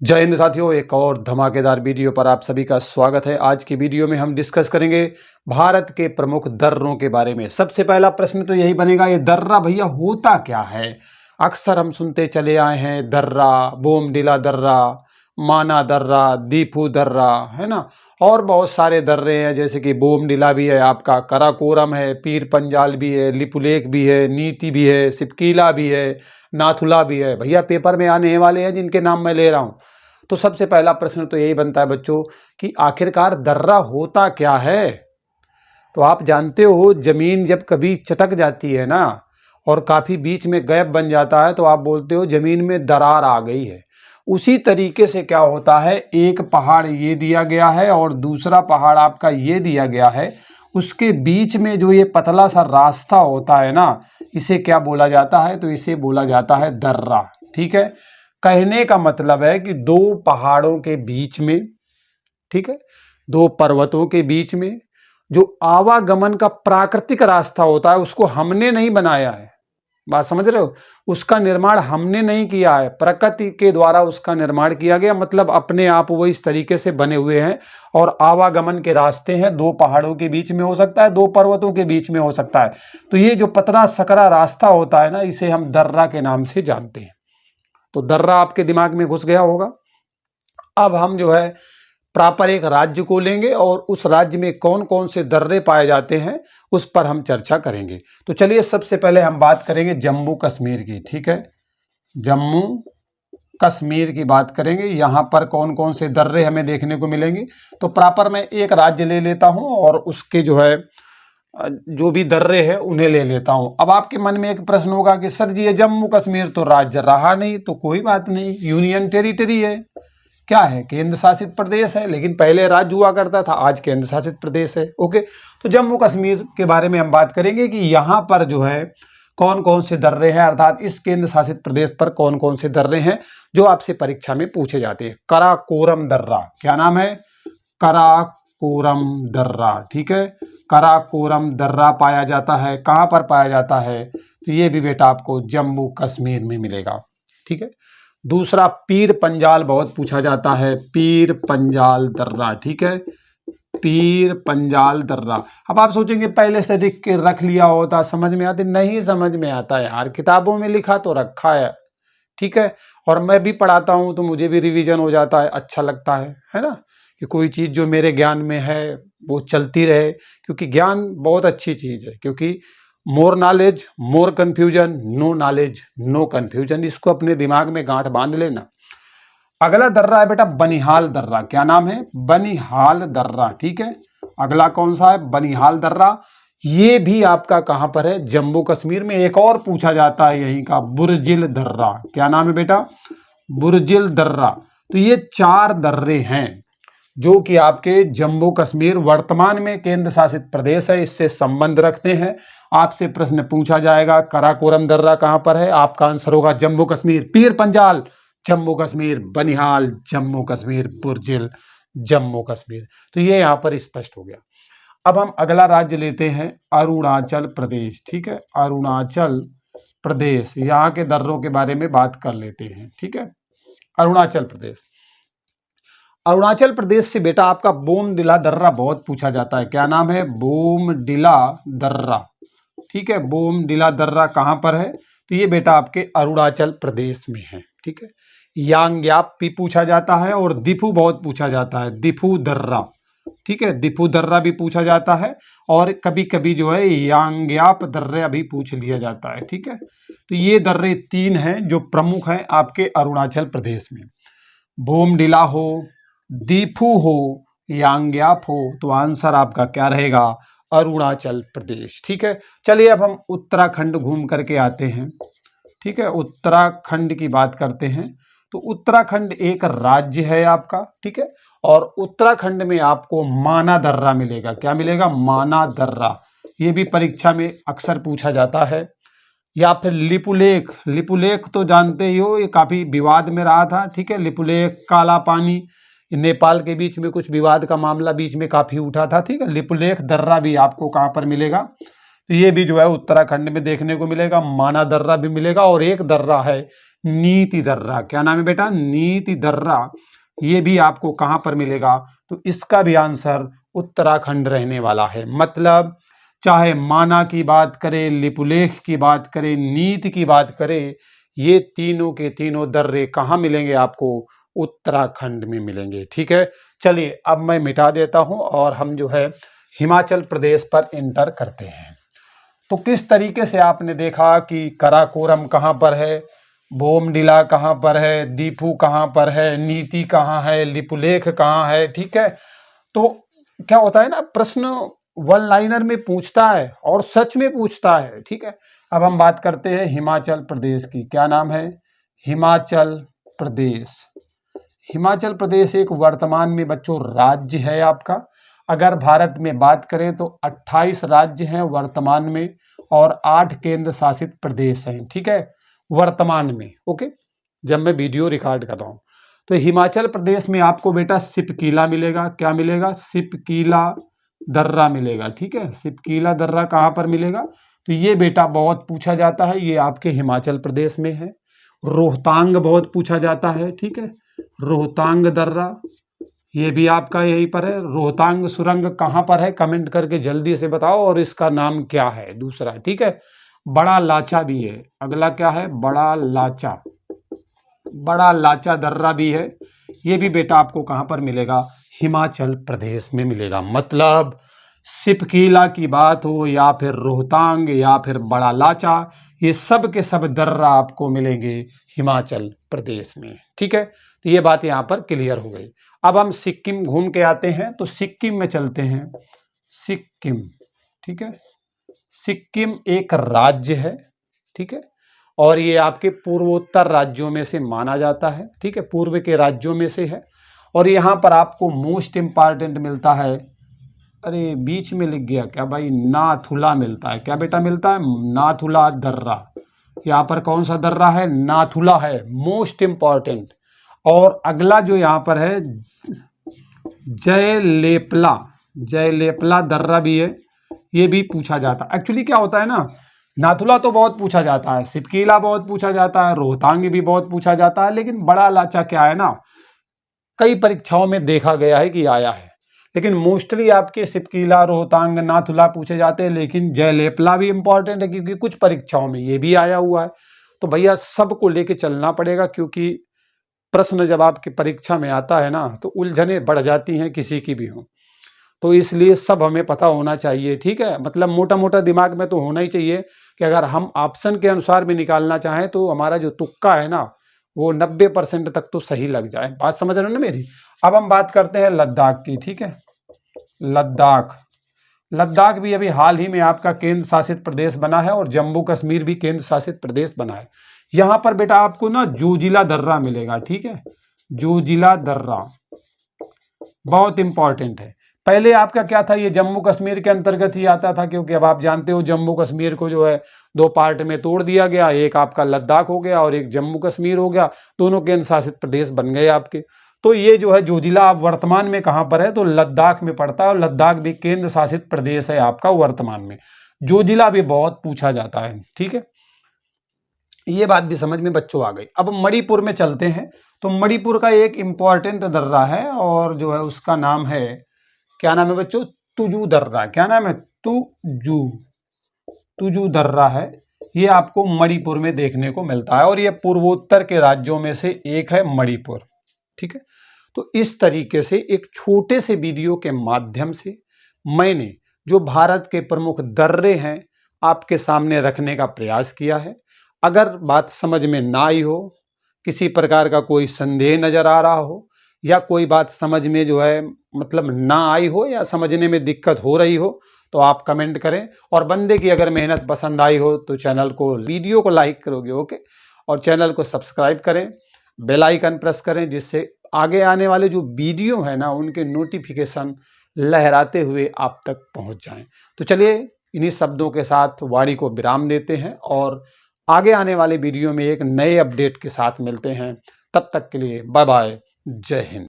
जय हिंद साथियों, एक और धमाकेदार वीडियो पर आप सभी का स्वागत है। आज की वीडियो में हम डिस्कस करेंगे भारत के प्रमुख दर्रों के बारे में। सबसे पहला प्रश्न तो यही बनेगा, ये दर्रा भैया होता क्या है। अक्सर हम सुनते चले आए हैं दर्रा, बोमडिला दर्रा, माना दर्रा, दीफू दर्रा, है ना। और बहुत सारे दर्रे हैं, जैसे कि बोमडिला भी है, आपका कराकोरम है, पीर पंजाल भी है, लिपुलेख भी है, नीति भी है, सिपकीला भी है, नाथुला भी है। भैया पेपर में आने वाले हैं जिनके नाम मैं ले रहा हूँ। तो सबसे पहला प्रश्न तो यही बनता है बच्चों कि आखिरकार दर्रा होता क्या है। तो आप जानते हो, जमीन जब कभी चटक जाती है ना और काफी बीच में गैप बन जाता है तो आप बोलते हो जमीन में दरार आ गई है। उसी तरीके से क्या होता है, एक पहाड़ ये दिया गया है और दूसरा पहाड़ आपका ये दिया गया है, उसके बीच में जो ये पतला सा रास्ता होता है ना, इसे क्या बोला जाता है, तो इसे बोला जाता है दर्रा। ठीक है, कहने का मतलब है कि दो पहाड़ों के बीच में, ठीक है, दो पर्वतों के बीच में जो आवागमन का प्राकृतिक रास्ता होता है उसको हमने नहीं बनाया है। बात समझ रहे हो, उसका निर्माण हमने नहीं किया है, प्रकृति के द्वारा उसका निर्माण किया गया। मतलब अपने आप वो इस तरीके से बने हुए हैं और आवागमन के रास्ते हैं, दो पहाड़ों के बीच में हो सकता है, दो पर्वतों के बीच में हो सकता है। तो ये जो पतला सकरा रास्ता होता है ना, इसे हम दर्रा के नाम से जानते हैं। तो दर्रा आपके दिमाग में घुस गया होगा। अब हम जो है प्रॉपर एक राज्य को लेंगे और उस राज्य में कौन कौन से दर्रे पाए जाते हैं उस पर हम चर्चा करेंगे। तो चलिए सबसे पहले हम बात करेंगे जम्मू कश्मीर की। ठीक है, जम्मू कश्मीर की बात करेंगे, यहाँ पर कौन कौन से दर्रे हमें देखने को मिलेंगे। तो प्रॉपर मैं एक राज्य ले लेता हूँ और उसके जो है जो भी दर्रे हैं उन्हें ले लेता हूं। अब आपके मन में एक प्रश्न होगा कि सर जी ये जम्मू कश्मीर तो राज्य रहा नहीं। तो कोई बात नहीं, यूनियन टेरिटरी है, क्या है, केंद्र शासित प्रदेश है, लेकिन पहले राज्य हुआ करता था, आज केंद्र शासित प्रदेश है। ओके, तो जम्मू कश्मीर के बारे में हम बात करेंगे कि यहाँ पर जो है कौन कौन से दर्रे हैं, अर्थात इस केंद्र शासित प्रदेश पर कौन कौन से दर्रे हैं जो आपसे परीक्षा में पूछे जाते हैं। कराकोरम दर्रा, क्या नाम है, कराकोरम दर्रा। ठीक है, कराकोरम दर्रा पाया जाता है, कहाँ पर पाया जाता है, तो ये भी बेटा आपको जम्मू कश्मीर में मिलेगा। ठीक है, दूसरा पीर पंजाल बहुत पूछा जाता है, पीर पंजाल दर्रा। ठीक है, पीर पंजाल दर्रा। अब आप सोचेंगे पहले से लिख के रख लिया होता, समझ में आती, नहीं समझ में आता है यार, किताबों में लिखा तो रखा है। ठीक है, और मैं भी पढ़ाता हूं तो मुझे भी रिवीजन हो जाता है, अच्छा लगता है ना, कि कोई चीज़ जो मेरे ज्ञान में है वो चलती रहे। क्योंकि ज्ञान बहुत अच्छी चीज़ है, क्योंकि more knowledge more confusion, no knowledge no confusion. इसको अपने दिमाग में गांठ बांध लेना। अगला दर्रा है बेटा बनिहाल दर्रा। क्या नाम है, बनिहाल दर्रा। ठीक है, अगला कौन सा है, बनिहाल दर्रा। ये भी आपका कहां पर है, जम्मू कश्मीर में। एक और पूछा जाता है यहीं का, बुरजिल दर्रा। क्या नाम है बेटा, बुरजिल दर्रा। तो ये चार दर्रे हैं जो कि आपके जम्मू कश्मीर, वर्तमान में केंद्र शासित प्रदेश है, इससे संबंध रखते हैं। आपसे प्रश्न पूछा जाएगा कराकोरम दर्रा कहां पर है, आपका आंसर होगा जम्मू कश्मीर। पीर पंजाल जम्मू कश्मीर, बनिहाल जम्मू कश्मीर, बुरजिल जम्मू कश्मीर। तो ये यहां पर स्पष्ट हो गया। अब हम अगला राज्य लेते हैं अरुणाचल प्रदेश। ठीक है, अरुणाचल प्रदेश, यहाँ के दर्रों के बारे में बात कर लेते हैं। ठीक है, अरुणाचल प्रदेश। अरुणाचल प्रदेश से बेटा आपका बोमडिला दर्रा बहुत पूछा जाता है। क्या नाम है, बोमडिला दर्रा। ठीक है, बोमडिला दर्रा कहाँ पर है, तो ये बेटा आपके अरुणाचल प्रदेश में है। ठीक है, यांग्याप भी पूछा जाता है और दिफू बहुत पूछा जाता है, दिफू दर्रा। ठीक है, दिफू दर्रा भी पूछा जाता है और कभी कभी जो है यांग्याप दर्रा भी पूछ लिया जाता है। ठीक है, तो ये दर्रे तीन हैं जो प्रमुख हैं आपके अरुणाचल प्रदेश में। बोमडिला हो, दीफू हो, यांग्याप हो, तो आंसर आपका क्या रहेगा, अरुणाचल प्रदेश। ठीक है, चलिए अब हम उत्तराखंड घूम करके आते हैं। ठीक है, उत्तराखंड की बात करते हैं। तो उत्तराखंड एक राज्य है आपका। ठीक है, और उत्तराखंड में आपको माना दर्रा मिलेगा। क्या मिलेगा, माना दर्रा। ये भी परीक्षा में अक्सर पूछा जाता है। या फिर लिपुलेख, लिपुलेख तो जानते ही हो, ये काफी विवाद में रहा था। ठीक है, लिपुलेख, काला पानी, नेपाल के बीच में कुछ विवाद का मामला बीच में काफी उठा था। ठीक है, लिपुलेख दर्रा भी आपको कहाँ पर मिलेगा, तो ये भी जो है उत्तराखंड में देखने को मिलेगा। माना दर्रा भी मिलेगा और एक दर्रा है नीति दर्रा, क्या नाम है बेटा? नीति दर्रा। ये भी आपको कहां पर मिलेगा? तो इसका भी आंसर उत्तराखंड रहने वाला है। मतलब चाहे माना की बात करें, लिपुलेख की बात करें, नीति की बात करें, ये तीनों के तीनों दर्रे कहाँ मिलेंगे आपको? उत्तराखंड में मिलेंगे। ठीक है, चलिए अब मैं मिटा देता हूं और हम जो है हिमाचल प्रदेश पर एंटर करते हैं। तो किस तरीके से आपने देखा कि कराकोरम कहाँ पर है, बोमडिला कहाँ पर है, दीपू कहाँ पर है, नीति कहाँ है, लिपुलेख कहाँ है। ठीक है, तो क्या होता है ना, प्रश्न वन लाइनर में पूछता है और सच में पूछता है। ठीक है, अब हम बात करते हैं हिमाचल प्रदेश की। क्या नाम है? हिमाचल प्रदेश। हिमाचल प्रदेश एक वर्तमान में बच्चों राज्य है आपका। अगर भारत में बात करें तो 28 राज्य हैं वर्तमान में और 8 केंद्र शासित प्रदेश हैं। ठीक है, वर्तमान में। ओके, जब मैं वीडियो रिकॉर्ड कर रहा हूं तो हिमाचल प्रदेश में आपको बेटा सिपकीला मिलेगा। क्या मिलेगा? सिपकीला दर्रा मिलेगा। ठीक है, सिपकीला दर्रा कहां पर मिलेगा? तो ये बेटा बहुत पूछा जाता है, ये आपके हिमाचल प्रदेश में है। रोहतांग बहुत पूछा जाता है। ठीक है, रोहतांग दर्रा ये भी आपका यहीं पर है। रोहतांग सुरंग कहां पर है? कमेंट करके जल्दी से बताओ और इसका नाम क्या है दूसरा। ठीक है, बड़ा लाचा भी है। अगला क्या है? बड़ा लाचा। बड़ा लाचा दर्रा भी है। ये भी बेटा आपको कहां पर मिलेगा? हिमाचल प्रदेश में मिलेगा। मतलब सिपकीला की बात हो या फिर रोहतांग या फिर बड़ा लाचा, ये सब के सब दर्रा आपको मिलेंगे हिमाचल प्रदेश में। ठीक है, तो ये बात यहां पर क्लियर हो गई। अब हम सिक्किम घूम के आते हैं, तो सिक्किम में चलते हैं। सिक्किम, ठीक है, सिक्किम एक राज्य है। ठीक है, और ये आपके पूर्वोत्तर राज्यों में से माना जाता है। ठीक है, पूर्व के राज्यों में से है। और यहाँ पर आपको मोस्ट इम्पॉर्टेंट मिलता है, अरे बीच में लिख गया क्या भाई, नाथुला मिलता है। क्या बेटा मिलता है? नाथुला दर्रा। यहाँ पर कौन सा दर्रा है? नाथुला है, मोस्ट इम्पॉर्टेंट। और अगला जो यहाँ पर है जयलेपला, जयलेपला दर्रा भी है, ये भी पूछा जाता है। एक्चुअली क्या होता है ना, नाथुला तो बहुत पूछा जाता है, सिपकीला बहुत पूछा जाता है, रोहतांग भी बहुत पूछा जाता है, लेकिन बड़ा लाचा क्या है ना, कई परीक्षाओं में देखा गया है कि आया है, लेकिन मोस्टली आपके सिपकीला, रोहतांग, नाथुला पूछे जाते हैं। लेकिन जयलेपला भी इंपॉर्टेंट है क्योंकि कुछ परीक्षाओं में ये भी आया हुआ है। तो भैया सबको लेके चलना पड़ेगा, क्योंकि प्रश्न जब आपकी परीक्षा में आता है ना तो उलझने बढ़ जाती हैं किसी की भी हो, तो इसलिए सब हमें पता होना चाहिए। ठीक है, मतलब मोटा मोटा दिमाग में तो होना ही चाहिए कि अगर हम ऑप्शन के अनुसार भी निकालना चाहें तो हमारा जो तुक्का है ना वो 90% तक तो सही लग जाए। बात समझ रहे हो ना मेरी? अब हम बात करते हैं लद्दाख की। ठीक है, लद्दाख, लद्दाख भी अभी हाल ही में आपका केंद्र शासित प्रदेश बना है और जम्मू कश्मीर भी केंद्र शासित प्रदेश बना है। यहां पर बेटा आपको ना जोजिला दर्रा मिलेगा। ठीक है, जोजिला दर्रा बहुत इंपॉर्टेंट है। पहले आपका क्या था, ये जम्मू कश्मीर के अंतर्गत ही आता था, क्योंकि अब आप जानते हो जम्मू कश्मीर को जो है 2 पार्ट में तोड़ दिया गया, एक आपका लद्दाख हो गया और एक जम्मू कश्मीर हो गया, दोनों केंद्र शासित प्रदेश बन गए आपके। तो ये जो है जोजिला अब वर्तमान में कहां पर है? तो लद्दाख में पड़ता है, और लद्दाख भी केंद्र शासित प्रदेश है आपका वर्तमान में। जोजिला भी बहुत पूछा जाता है। ठीक है, ये बात भी समझ में बच्चों आ गई। अब मणिपुर में चलते हैं, तो मणिपुर का एक इंपॉर्टेंट दर्रा है और जो है उसका नाम है, क्या नाम है बच्चों? तुजू दर्रा। क्या नाम है? तुजू, तुजू दर्रा है। ये आपको मणिपुर में देखने को मिलता है और ये पूर्वोत्तर के राज्यों में से एक है मणिपुर। ठीक है, तो इस तरीके से एक छोटे से वीडियो के माध्यम से मैंने जो भारत के प्रमुख दर्रे हैं आपके सामने रखने का प्रयास किया है। अगर बात समझ में ना आई हो, किसी प्रकार का कोई संदेह नजर आ रहा हो, या कोई बात समझ में जो है मतलब ना आई हो या समझने में दिक्कत हो रही हो, तो आप कमेंट करें। और बंदे की अगर मेहनत पसंद आई हो तो चैनल को, वीडियो को लाइक करोगे। ओके, और चैनल को सब्सक्राइब करें, बेल आइकन प्रेस करें, जिससे आगे आने वाले जो वीडियो है ना उनके नोटिफिकेशन लहराते हुए आप तक पहुंच जाएं। तो चलिए इन्हीं शब्दों के साथ वाणी को विराम देते हैं और आगे आने वाले वीडियो में एक नए अपडेट के साथ मिलते हैं। तब तक के लिए बाय बाय, जय हिंद।